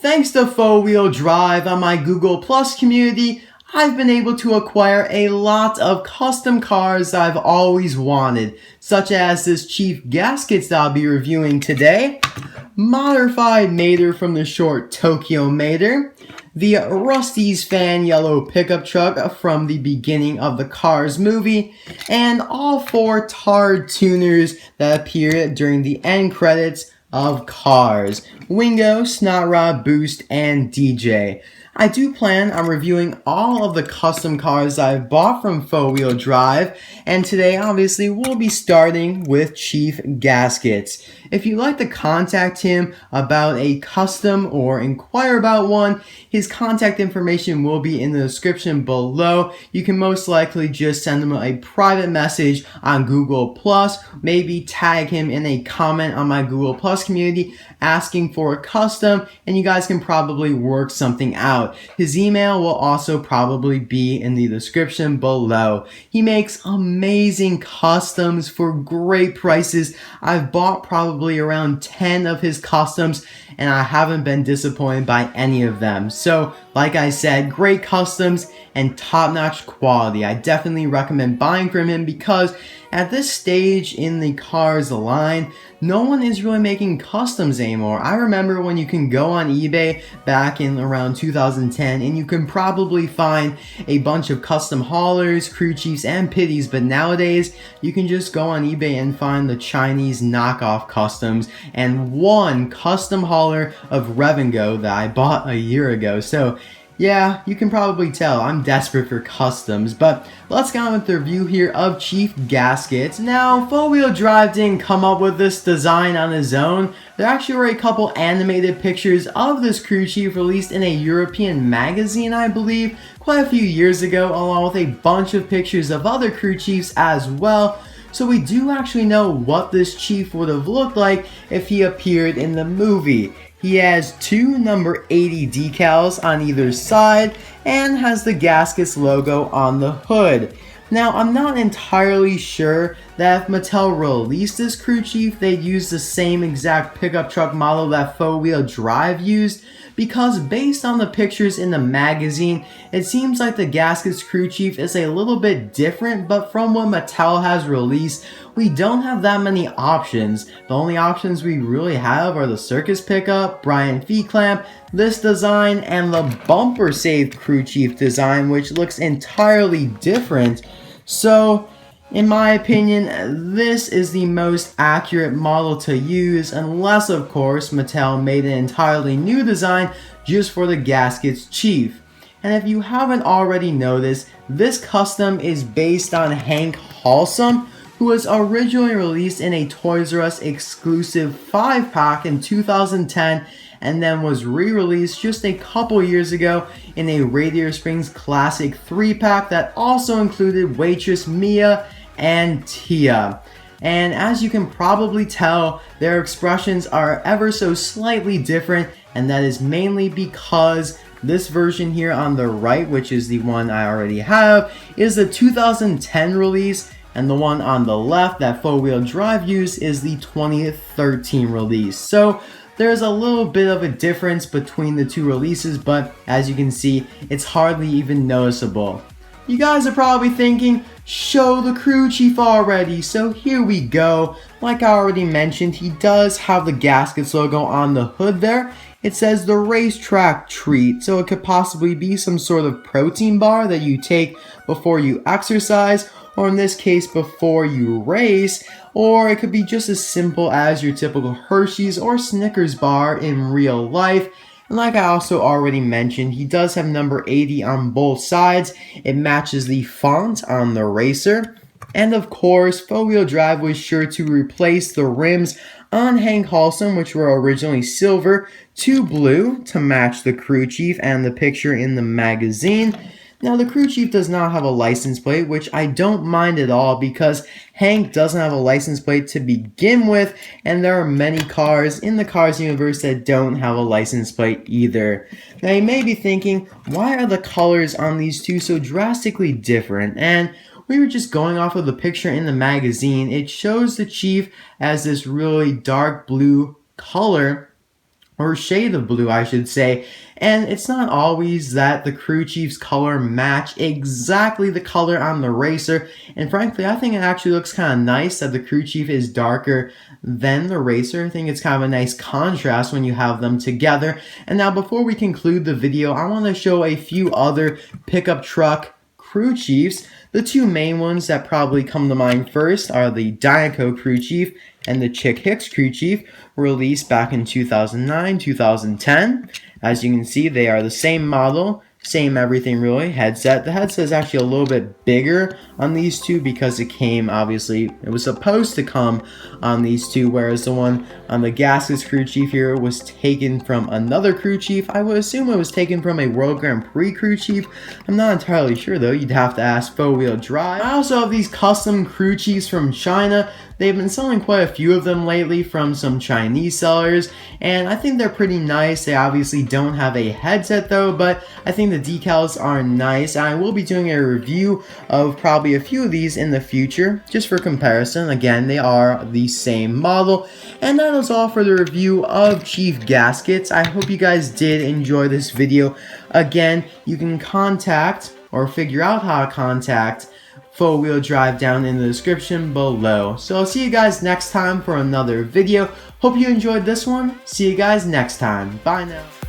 Thanks to Faux Wheel Drive on my Google Plus community, I've been able to acquire a lot of custom cars I've always wanted, such as this Chief Gask-Its that I'll be reviewing today, Moderfied Mater from the short Tokyo Mater, the Rust-Eze fan yellow pickup truck from the beginning of the Cars movie, and all 4 tarred tuners that appear during the end credits of Cars: Wingo, Snot Rod, Boost, and DJ. I do plan on reviewing all of the custom cars I've bought from Faux Wheel Drive, and today obviously we'll be starting with Chief Gask-Its. If you'd like to contact him about a custom or inquire about one, his contact information will be in the description below. You can most likely just send him a private message on Google+, maybe tag him in a comment on my Google Plus community asking for a custom, and you guys can probably work something out. His email will also probably be in the description below. He makes amazing customs for great prices. I've bought probably around 10 of his customs and I haven't been disappointed by any of them. So, like I said, great customs and top-notch quality. I definitely recommend buying from him because at this stage in the Cars line, no one is really making customs anymore. I remember when you can go on eBay back in around 2010 and you can probably find a bunch of custom haulers, crew chiefs, and pitties, but nowadays you can just go on eBay and find the Chinese knockoff customs and one custom hauler of Rev & Go that I bought a year ago. So yeah, you can probably tell I'm desperate for customs, but let's get on with the review here of Chief Gask-Its. Now, Faux Wheel Drive didn't come up with this design on his own. There actually were a couple animated pictures of this crew chief released in a European magazine, I believe, quite a few years ago, along with a bunch of pictures of other crew chiefs as well. So we do actually know what this chief would have looked like if he appeared in the movie. He has 2 number 80 decals on either side and has the Gask-Its logo on the hood. Now, I'm not entirely sure that if Mattel released this crew chief, they'd use the same exact pickup truck model that Faux Wheel Drive used, because based on the pictures in the magazine, it seems like the Gask-Its crew chief is a little bit different, but from what Mattel has released, we don't have that many options. The only options we really have are the circus pickup, Brian feet clamp, this design, and the bumper save crew chief design, which looks entirely different. So, in my opinion, this is the most accurate model to use, unless of course Mattel made an entirely new design just for the Gask-Its Chief. And if you haven't already noticed, this custom is based on Hank Halsum, who was originally released in a Toys R Us exclusive 5-pack in 2010 and then was re-released just a couple years ago in a Radiator Springs Classic 3-pack that also included Waitress Mia and Tia. And as you can probably tell, their expressions are ever so slightly different, and that is mainly because this version here on the right, which is the one I already have, is the 2010 release, and the one on the left that Faux Wheel Drive used is the 2013 release. So there's a little bit of a difference between the two releases, but as you can see, it's hardly even noticeable. You guys are probably thinking, show the crew chief already, so here we go. Like I already mentioned, he does have the Gask-Its logo on the hood there. It says the racetrack treat, so it could possibly be some sort of protein bar that you take before you exercise, or in this case before you race, or it could be just as simple as your typical Hershey's or Snickers bar in real life. And like I also already mentioned, he does have number 80 on both sides. It matches the font on the racer. And of course, Faux Wheel Drive was sure to replace the rims on Hank Halsum, which were originally silver, to blue to match the crew chief and the picture in the magazine. Now, the crew chief does not have a license plate, which I don't mind at all because Hank doesn't have a license plate to begin with, and there are many cars in the Cars universe that don't have a license plate either. Now, you may be thinking, why are the colors on these two so drastically different? And we were just going off of the picture in the magazine. It shows the Chief as this really dark blue color, or shade of blue I should say, and it's not always that the crew chief's color match exactly the color on the racer, and frankly I think it actually looks kind of nice that the crew chief is darker than the racer. I think it's kind of a nice contrast when you have them together. And now before we conclude the video, I want to show a few other pickup truck crew chiefs. The two main ones that probably come to mind first are the Dynaco crew chief and the Hicks crew chief, released back in 2009, 2010. As you can see, they are the same model, same everything really. Headset. The headset is actually a little bit bigger on these two because it came, obviously, it was supposed to come on these two, whereas the one on the Gask-Its crew chief here was taken from another crew chief. I would assume it was taken from a World Grand Prix crew chief. I'm not entirely sure though. You'd have to ask Faux Wheel Drive. I also have these custom crew chiefs from China. They've been selling quite a few of them lately from some Chinese sellers, and I think they're pretty nice. They obviously don't have a headset though, but I think the decals are nice. I will be doing a review of probably a few of these in the future, just for comparison. Again, they are the same model. And that is all for the review of Chief Gask-Its. I hope you guys did enjoy this video. Again, you can contact or figure out how to contact Faux Wheel Drive down in the description below. So I'll see you guys next time for another video. Hope you enjoyed this one. See you guys next time. Bye now.